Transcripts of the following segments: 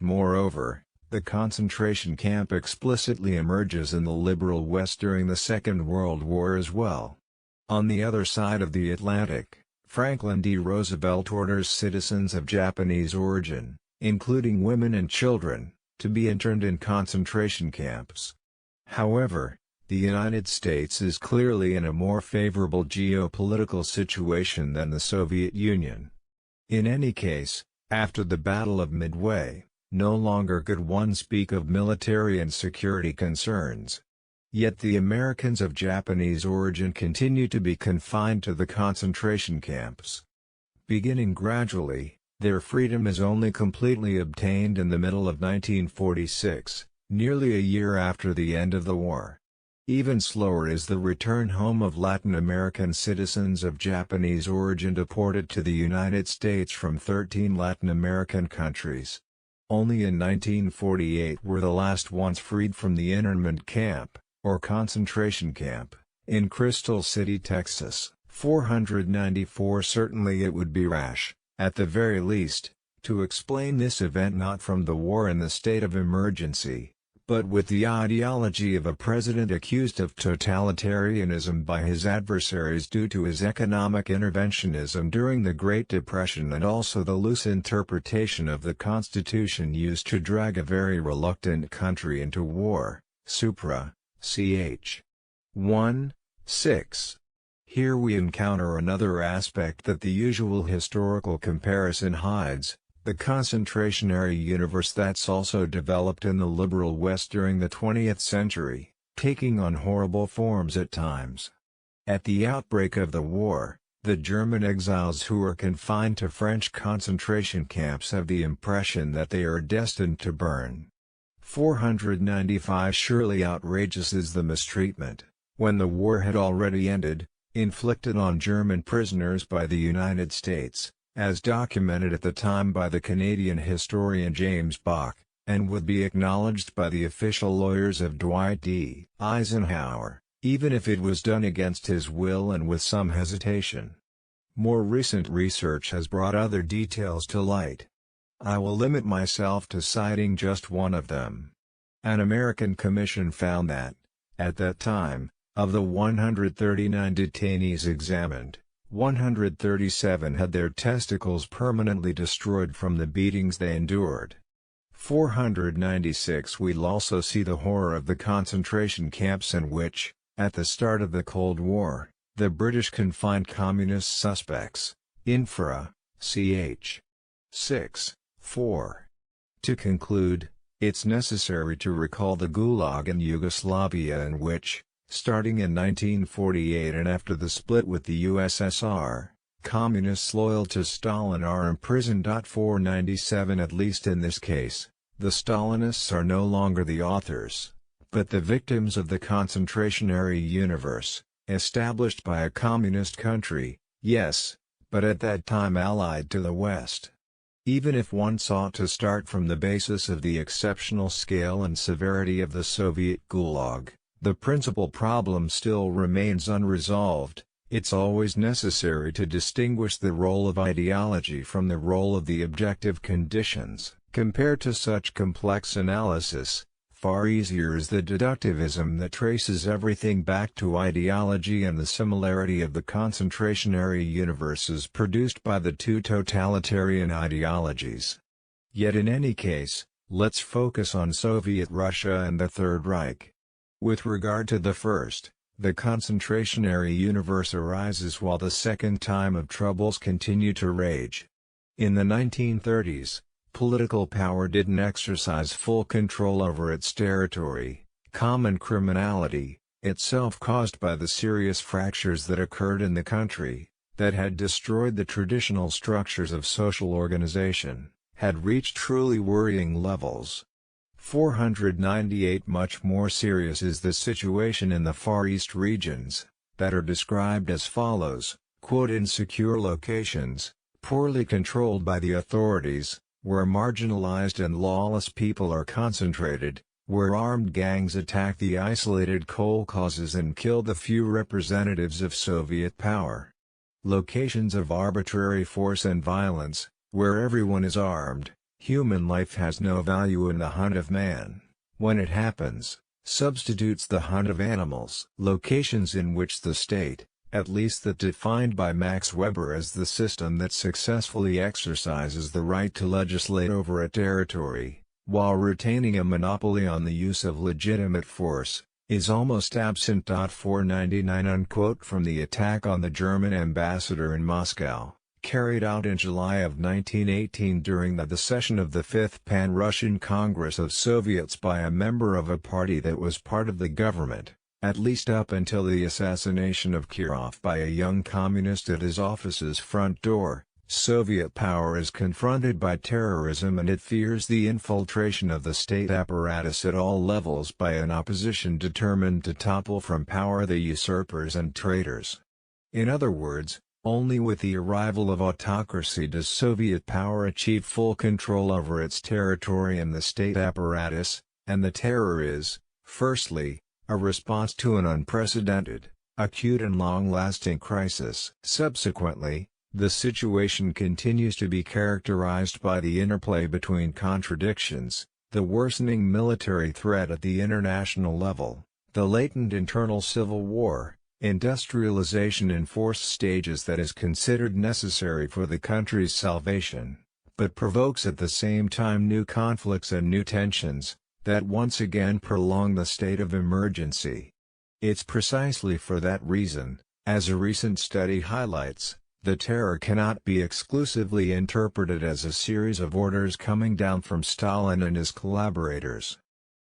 Moreover, the concentration camp explicitly emerges in the liberal West during the Second World War as well. On the other side of the Atlantic, Franklin D. Roosevelt orders citizens of Japanese origin, including women and children, to be interned in concentration camps. However, the United States is clearly in a more favorable geopolitical situation than the Soviet Union. In any case, after the Battle of Midway, no longer could one speak of military and security concerns. Yet the Americans of Japanese origin continue to be confined to the concentration camps. Beginning gradually, their freedom is only completely obtained in the middle of 1946, nearly a year after the end of the war. Even slower is the return home of Latin American citizens of Japanese origin deported to the United States from 13 Latin American countries. Only in 1948 were the last ones freed from the internment camp, or concentration camp, in Crystal City, Texas. 494. Certainly it would be rash, at the very least, to explain this event not from the war and the state of emergency, but with the ideology of a president accused of totalitarianism by his adversaries due to his economic interventionism during the Great Depression and also the loose interpretation of the Constitution used to drag a very reluctant country into war. Supra, ch. 1, 6. Here we encounter another aspect that the usual historical comparison hides: the concentrationary universe that's also developed in the liberal West during the 20th century, taking on horrible forms at times. At the outbreak of the war, the German exiles who are confined to French concentration camps have the impression that they are destined to burn. 495. Surely outrageous is the mistreatment, when the war had already ended, inflicted on German prisoners by the United States, as documented at the time by the Canadian historian James Bach, and would be acknowledged by the official lawyers of Dwight D. Eisenhower, even if it was done against his will and with some hesitation. More recent research has brought other details to light. I will limit myself to citing just one of them. An American commission found that, at that time, of the 139 detainees examined, 137 had their testicles permanently destroyed from the beatings they endured. 496. We'll also see the horror of the concentration camps in which, at the start of the Cold War, the British confined communist suspects. Infra, ch. 6, 4. To conclude, it's necessary to recall the Gulag in Yugoslavia in which, starting in 1948 and after the split with the USSR, communists loyal to Stalin are imprisoned. 497. At least in this case, the Stalinists are no longer the authors, but the victims of the concentrationary universe, established by a communist country, yes, but at that time allied to the West. Even if one sought to start from the basis of the exceptional scale and severity of the Soviet Gulag, the principal problem still remains unresolved. It's always necessary to distinguish the role of ideology from the role of the objective conditions. Compared to such complex analysis, far easier is the deductivism that traces everything back to ideology and the similarity of the concentrationary universes produced by the two totalitarian ideologies. Yet in any case, let's focus on Soviet Russia and the Third Reich. With regard to the first, the concentrationary universe arises while the second time of troubles continue to rage. In the 1930s, political power didn't exercise full control over its territory. Common criminality, itself caused by the serious fractures that occurred in the country, that had destroyed the traditional structures of social organization, had reached truly worrying levels. 498. Much more serious is the situation in the Far East regions, that are described as follows, quote, insecure locations, poorly controlled by the authorities, where marginalized and lawless people are concentrated, where armed gangs attack the isolated kolkhozes and kill the few representatives of Soviet power. Locations of arbitrary force and violence, where everyone is armed, Human life has no value in the hunt of man. When it happens, substitutes the hunt of animals. Locations in which the state, at least that defined by Max Weber as the system that successfully exercises the right to legislate over a territory, while retaining a monopoly on the use of legitimate force, is almost absent. 499 unquote from the attack on the German ambassador in Moscow, carried out in July of 1918 during the session of the Fifth Pan-Russian Congress of Soviets by a member of a party that was part of the government, at least up until the assassination of Kirov by a young communist at his office's front door. Soviet power is confronted by terrorism and it fears the infiltration of the state apparatus at all levels by an opposition determined to topple from power the usurpers and traitors. In other words, only with the arrival of autocracy does Soviet power achieve full control over its territory and the state apparatus, and the terror is, firstly, a response to an unprecedented, acute and long-lasting crisis. Subsequently, the situation continues to be characterized by the interplay between contradictions, the worsening military threat at the international level, the latent internal civil war, industrialization in forced stages that is considered necessary for the country's salvation, but provokes at the same time new conflicts and new tensions, that once again prolong the state of emergency. It's precisely for that reason, as a recent study highlights, the terror cannot be exclusively interpreted as a series of orders coming down from Stalin and his collaborators.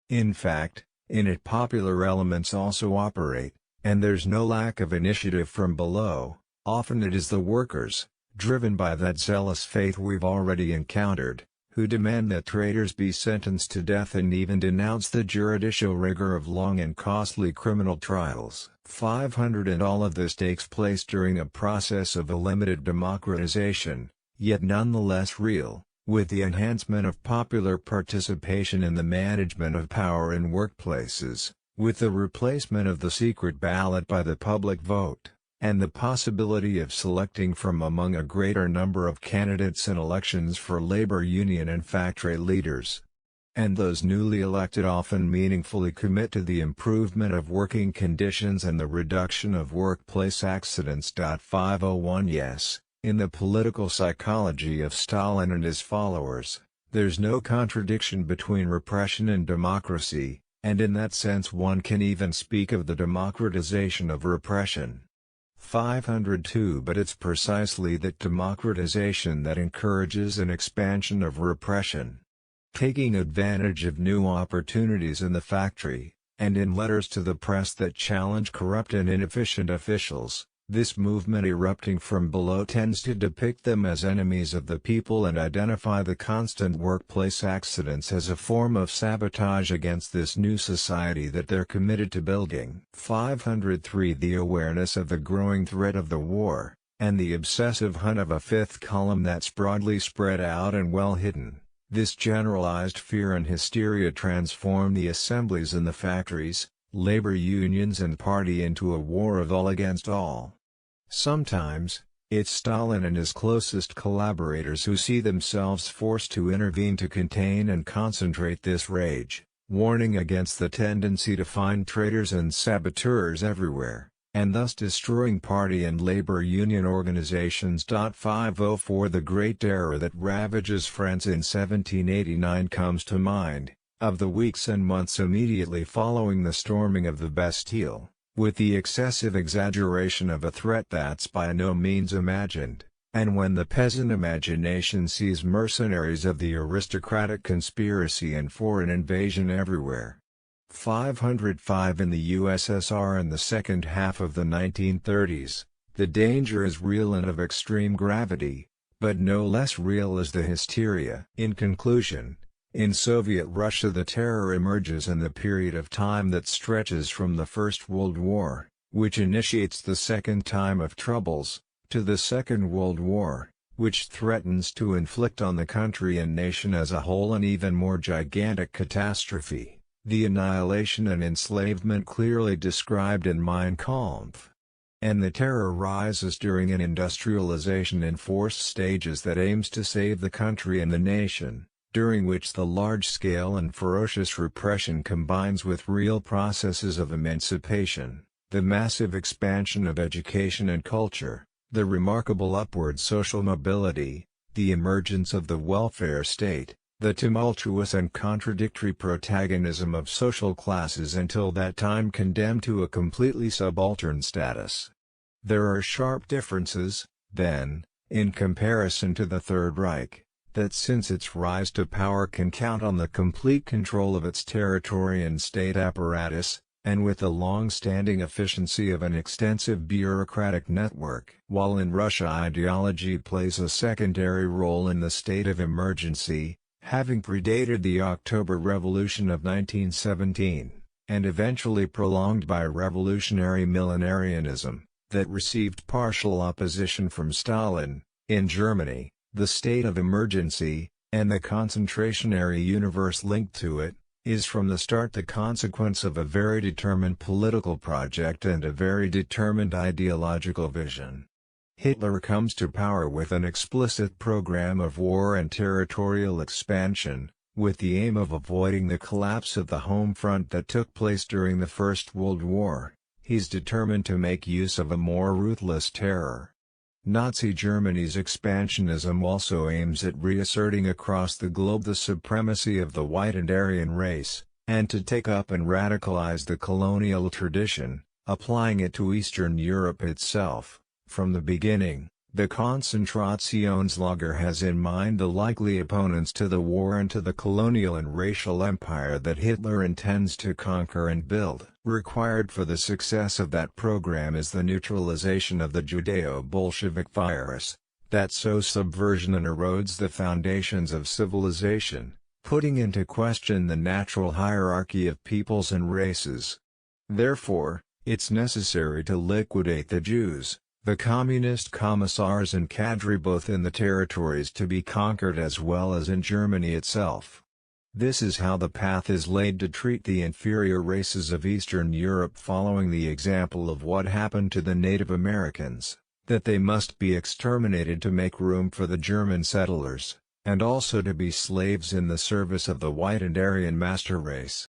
In fact, in it popular elements also operate, and there's no lack of initiative from below. Often it is the workers, driven by that zealous faith we've already encountered, who demand that traitors be sentenced to death and even denounce the juridical rigor of long and costly criminal trials. 500 And all of this takes place during a process of a limited democratization, yet nonetheless real, with the enhancement of popular participation in the management of power in workplaces, with the replacement of the secret ballot by the public vote, and the possibility of selecting from among a greater number of candidates in elections for labor union and factory leaders. And those newly elected often meaningfully commit to the improvement of working conditions and the reduction of workplace accidents. 501 Yes, in the political psychology of Stalin and his followers, there's no contradiction between repression and democracy, and in that sense one can even speak of the democratization of repression. 502 But it's precisely that democratization that encourages an expansion of repression. Taking advantage of new opportunities in the factory, and in letters to the press that challenge corrupt and inefficient officials, this movement erupting from below tends to depict them as enemies of the people and identify the constant workplace accidents as a form of sabotage against this new society that they're committed to building. 503 The awareness of the growing threat of the war, and the obsessive hunt of a fifth column that's broadly spread out and well hidden. This generalized fear and hysteria transform the assemblies in the factories, labor unions and party into a war of all against all. Sometimes, it's Stalin and his closest collaborators who see themselves forced to intervene to contain and concentrate this rage, warning against the tendency to find traitors and saboteurs everywhere, and thus destroying party and labor union organizations. 504 The great terror that ravages France in 1789 comes to mind, of the weeks and months immediately following the storming of the Bastille, with the excessive exaggeration of a threat that's by no means imagined, and when the peasant imagination sees mercenaries of the aristocratic conspiracy and foreign invasion everywhere. 505 In the USSR in the second half of the 1930s, the danger is real and of extreme gravity, but no less real is the hysteria. In conclusion, in Soviet Russia the terror emerges in the period of time that stretches from the First World War, which initiates the second time of troubles, to the Second World War, which threatens to inflict on the country and nation as a whole an even more gigantic catastrophe. The annihilation and enslavement clearly described in Mein Kampf. And the terror rises during an industrialization in forced stages that aims to save the country and the nation, during which the large-scale and ferocious repression combines with real processes of emancipation, the massive expansion of education and culture, the remarkable upward social mobility, the emergence of the welfare state, the tumultuous and contradictory protagonism of social classes until that time condemned to a completely subaltern status. There are sharp differences, then, in comparison to the Third Reich, that since its rise to power can count on the complete control of its territory and state apparatus, and with the long-standing efficiency of an extensive bureaucratic network. While in Russia ideology plays a secondary role in the state of emergency, having predated the October Revolution of 1917, and eventually prolonged by revolutionary millenarianism, that received partial opposition from Stalin. In Germany, the state of emergency, and the concentrationary universe linked to it, is from the start the consequence of a very determined political project and a very determined ideological vision. Hitler comes to power with an explicit program of war and territorial expansion, with the aim of avoiding the collapse of the home front that took place during the First World War. He's determined to make use of a more ruthless terror. Nazi Germany's expansionism also aims at reasserting across the globe the supremacy of the white and Aryan race, and to take up and radicalize the colonial tradition, applying it to Eastern Europe itself. From the beginning, the Konzentrationslager has in mind the likely opponents to the war and to the colonial and racial empire that Hitler intends to conquer and build. Required for the success of that program is the neutralization of the Judeo-Bolshevik virus, that sows subversion and erodes the foundations of civilization, putting into question the natural hierarchy of peoples and races. Therefore, it's necessary to liquidate the Jews, the communist commissars and cadre both in the territories to be conquered as well as in Germany itself. This is how the path is laid to treat the inferior races of Eastern Europe following the example of what happened to the Native Americans, that they must be exterminated to make room for the German settlers, and also to be slaves in the service of the white and Aryan master race.